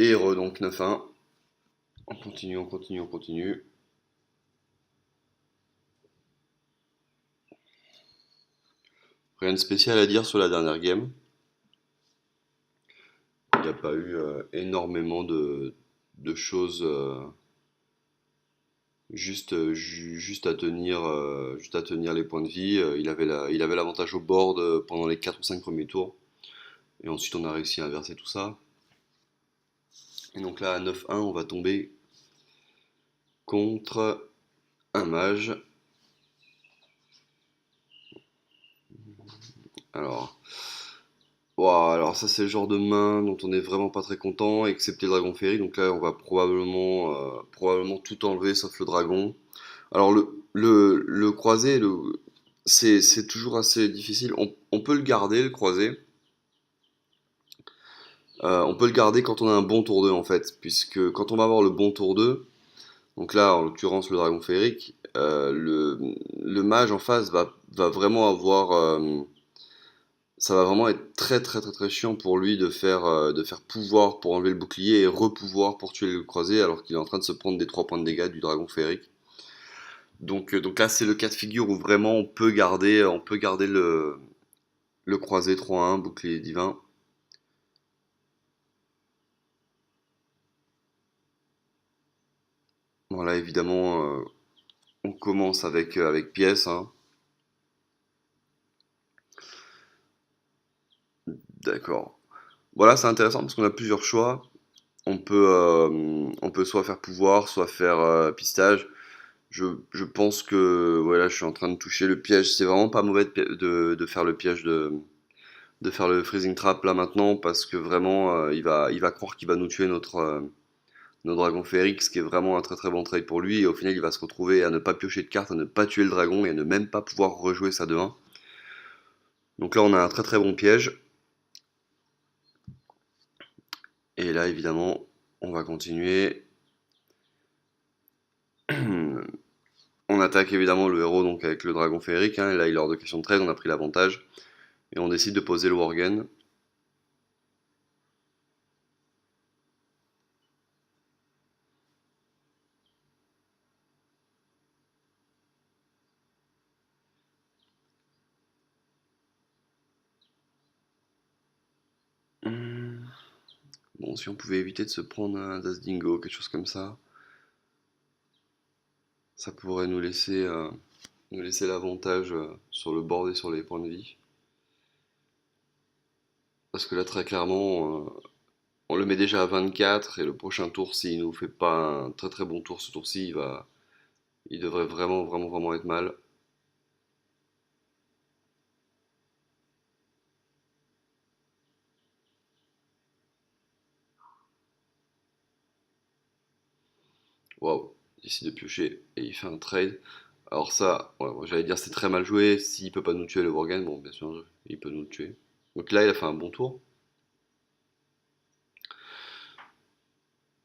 Et donc 9-1. On continue, on continue, on continue. Rien de spécial à dire sur la dernière game. Il n'y a pas eu énormément de choses juste à tenir les points de vie. Il avait l'avantage au board pendant les 4 ou 5 premiers tours. Et ensuite on a réussi à inverser tout ça. Et donc là à 9-1 on va tomber contre un mage. Alors, ouah, alors ça c'est le genre de main dont on est vraiment pas très content, excepté le dragon ferry. Donc là on va probablement tout enlever sauf le dragon. Alors le croisé, c'est toujours assez difficile. On peut le garder, le croisé. On peut le garder quand on a un bon tour 2 en fait, puisque quand on va avoir le bon tour 2, donc là en l'occurrence le dragon féerique, le mage en face va vraiment avoir... ça va vraiment être très très très très chiant pour lui de faire pouvoir pour enlever le bouclier et repouvoir pour tuer le croisé alors qu'il est en train de se prendre des 3 points de dégâts du dragon féerique. Donc là c'est le cas de figure où vraiment on peut garder le croisé 3-1, bouclier divin. Voilà évidemment on commence avec pièce, hein. D'accord. Voilà c'est intéressant parce qu'on a plusieurs choix. On peut soit faire pouvoir, soit faire pistage. Je pense que voilà, je suis en train de toucher le piège. C'est vraiment pas mauvais de faire le piège de faire le freezing trap là maintenant parce que vraiment il va croire qu'il va nous tuer notre dragon féerique, ce qui est vraiment un très très bon trade pour lui. Et au final, il va se retrouver à ne pas piocher de cartes, à ne pas tuer le dragon et à ne même pas pouvoir rejouer sa 2-1. Donc là, on a un très très bon piège. Et là, évidemment, on va continuer. On attaque évidemment le héros donc avec le dragon féerique, hein, et là il est hors de question de trade, on a pris l'avantage. Et on décide de poser le Worgen. Hmm. Bon, si on pouvait éviter de se prendre un Das Dingo, quelque chose comme ça pourrait nous laisser l'avantage sur le board et sur les points de vie. Parce que là, très clairement, on le met déjà à 24 et le prochain tour, s'il nous fait pas un très très bon tour ce tour-ci, il devrait vraiment vraiment vraiment être mal. Waouh, il décide de piocher et il fait un trade. Alors ça, ouais, moi, j'allais dire c'est très mal joué. S'il peut pas nous tuer le Worgen, bon bien sûr il peut nous le tuer. Donc là il a fait un bon tour.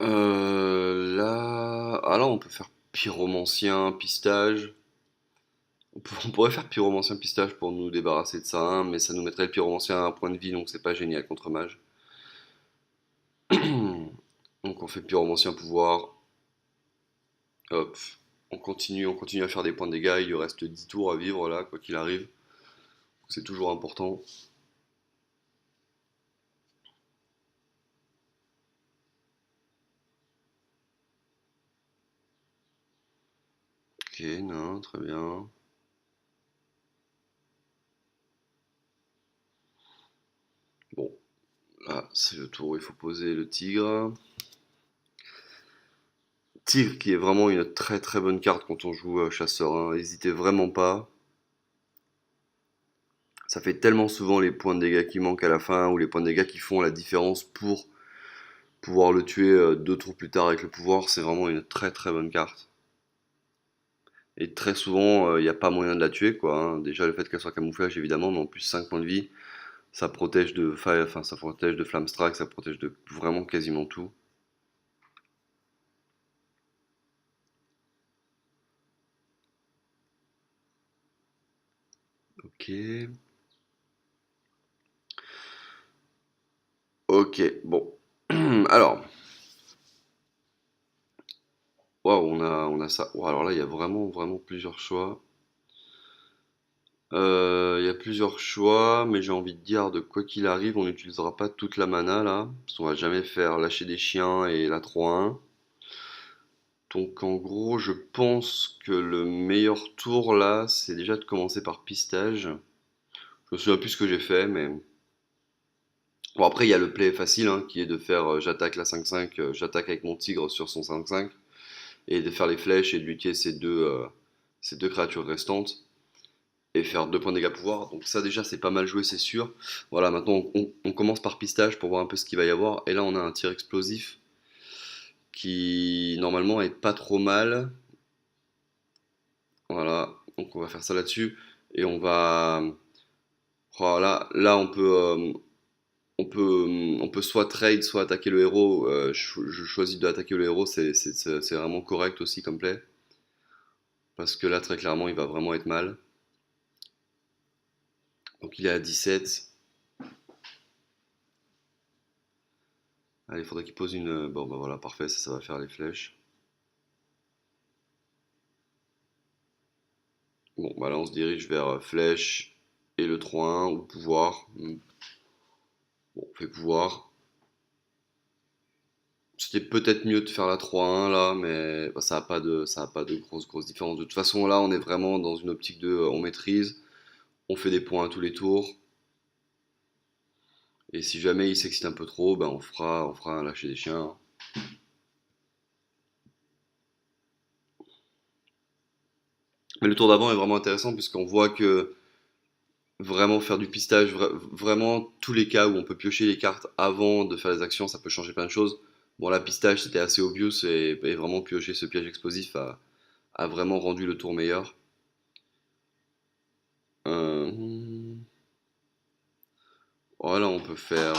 Là on peut faire pyromancien, pistage. On pourrait faire pyromancien, pistage pour nous débarrasser de ça, hein, mais ça nous mettrait le pyromancien à un point de vie, donc c'est pas génial contre mage. Donc on fait pyromancien pouvoir. Hop, on continue à faire des points de dégâts. Il lui reste 10 tours à vivre là, quoi qu'il arrive. C'est toujours important. Ok, non, très bien. Bon, là c'est le tour où il faut poser le tigre. Tigre qui est vraiment une très très bonne carte quand on joue chasseur, hein. N'hésitez vraiment pas. Ça fait tellement souvent les points de dégâts qui manquent à la fin ou les points de dégâts qui font la différence pour pouvoir le tuer 2 tours plus tard avec le pouvoir. C'est vraiment une très très bonne carte. Et très souvent, il n'y a pas moyen de la tuer, quoi, hein. Déjà le fait qu'elle soit camouflage évidemment, mais en plus 5 points de vie, ça protège de fire, enfin ça protège de Flamestrike, ça protège de vraiment quasiment tout. Ok. Ok, bon. Alors. Waouh, on a ça. Ouah, alors là, il y a vraiment, vraiment plusieurs choix. Il y a plusieurs choix, mais j'ai envie de dire, de quoi qu'il arrive, on n'utilisera pas toute la mana là, parce qu'on va jamais faire lâcher des chiens et la 3-1. Donc en gros, je pense que le meilleur tour là, c'est déjà de commencer par pistage. Je me souviens plus ce que j'ai fait, mais bon après il y a le play facile hein, qui est de faire j'attaque la 5-5, j'attaque avec mon tigre sur son 5-5 et de faire les flèches et de lutter ces deux créatures restantes et faire 2 points de dégâts pouvoir. Donc ça déjà c'est pas mal joué, c'est sûr. Voilà, maintenant on commence par pistage pour voir un peu ce qu'il va y avoir. Et là on a un tir explosif qui normalement est pas trop mal. Voilà, donc on va faire ça là-dessus et on va. Voilà, là on peut soit trade, soit attaquer le héros. Je choisis d'attaquer le héros, c'est vraiment correct aussi comme play. Parce que là, très clairement, il va vraiment être mal. Donc il est à 17. Allez, il faudrait qu'il pose une. Bon, bah voilà, parfait, ça va faire les flèches. Bon, bah là, on se dirige vers flèche et le 3-1 ou pouvoir. Bon, on fait pouvoir. C'était peut-être mieux de faire la 3-1 là, mais bah, ça a pas de grosse différence. De toute façon, là, on est vraiment dans une optique de on maîtrise, on fait des points à tous les tours. Et si jamais il s'excite un peu trop, ben on fera un lâcher des chiens. Mais le tour d'avant est vraiment intéressant puisqu'on voit que vraiment faire du pistage, vraiment tous les cas où on peut piocher les cartes avant de faire les actions, ça peut changer plein de choses. Bon, là, pistage c'était assez obvious et vraiment piocher ce piège explosif a vraiment rendu le tour meilleur. Euh, Voilà, on peut faire.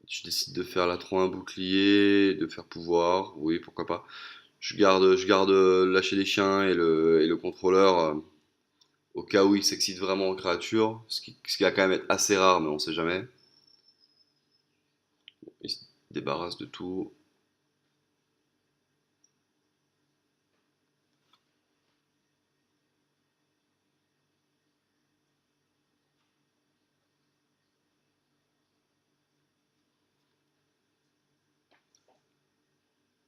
Je décide de faire la 3-1 bouclier, de faire pouvoir, oui, pourquoi pas. Je garde lâcher des chiens et le contrôleur au cas où il s'excite vraiment en créature, ce qui va quand même être assez rare, mais on sait jamais. Il se débarrasse de tout.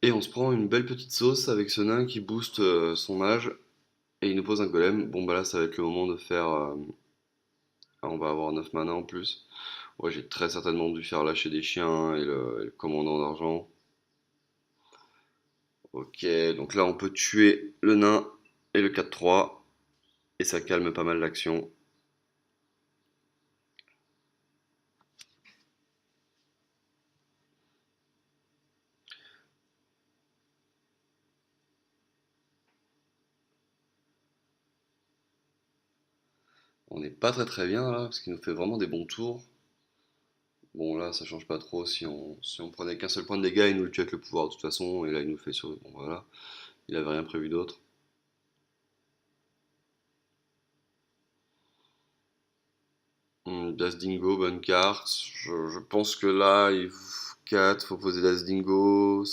Et on se prend une belle petite sauce avec ce nain qui booste son mage et il nous pose un golem. Bon bah là ça va être le moment de faire. On va avoir 9 mana en plus. Ouais, j'ai très certainement dû faire lâcher des chiens et le commandant d'argent. Ok, donc là on peut tuer le nain et le 4-3 et ça calme pas mal l'action. On n'est pas très bien là parce qu'il nous fait vraiment des bons tours. Bon là ça change pas trop si on prenait qu'un seul point de dégâts il nous le tue avec le pouvoir de toute façon et là il nous fait sur. Bon voilà, il avait rien prévu d'autre. Das Dingo, bonne carte. Je pense que là, il faut 4, faut poser Das Dingo.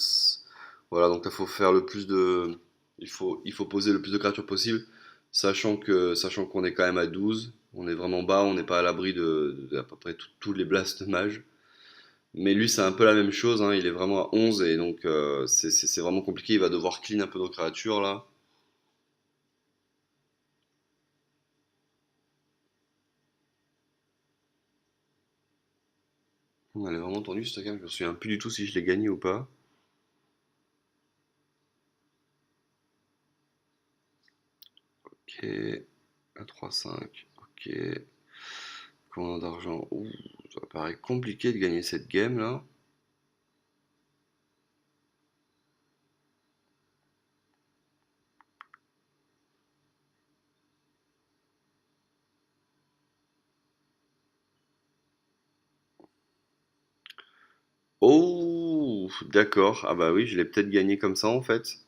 Voilà, donc là, faut faire le plus de. Il faut poser le plus de créatures possible, sachant qu'on est quand même à 12. On est vraiment bas, on n'est pas à l'abri de à peu près tous les blasts mages. Mais lui, c'est un peu la même chose, hein, il est vraiment à 11 et donc c'est vraiment compliqué. Il va devoir clean un peu nos créatures là. Elle est vraiment tendue cette game, je me souviens plus du tout si je l'ai gagné ou pas. Ok, à 3-5, ok. Commandant d'argent, ouh, ça paraît compliqué de gagner cette game là. Oh, d'accord, ah bah oui, je l'ai peut-être gagné comme ça en fait.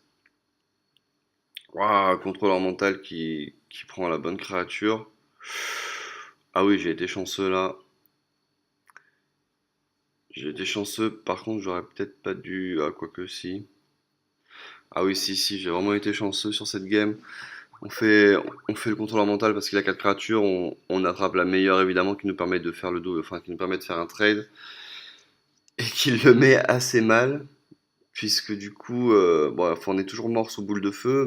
Waouh, contrôleur mental qui prend la bonne créature. Ah oui, j'ai été chanceux là. J'ai été chanceux, par contre j'aurais peut-être pas dû... Ah, quoique si. Ah oui, si, j'ai vraiment été chanceux sur cette game. On fait, on fait le contrôleur mental parce qu'il a 4 créatures, on attrape la meilleure évidemment qui nous permet de faire le dos, enfin qui nous permet de faire un trade et qui le met assez mal puisque du coup, bon, enfin, on est toujours mort sous boule de feu,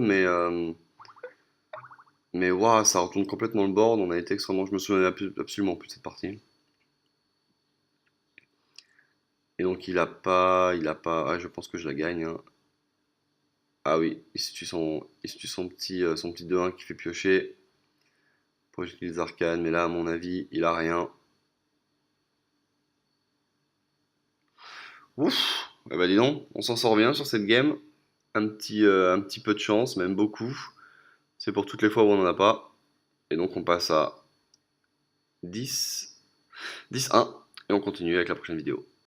mais waouh, ça retourne complètement le board. On a été extrêmement, je me souviens absolument plus de cette partie. Et donc ah, je pense que je la gagne, hein. Ah oui, il se tue son petit 2-1 qui fait piocher. Pour utiliser les arcanes, mais là, à mon avis, il a rien. Ouf! Eh ben dis donc, on s'en sort bien sur cette game. Un petit peu de chance, même beaucoup. C'est pour toutes les fois où on n'en a pas. Et donc on passe à 10, 10-1. Et on continue avec la prochaine vidéo.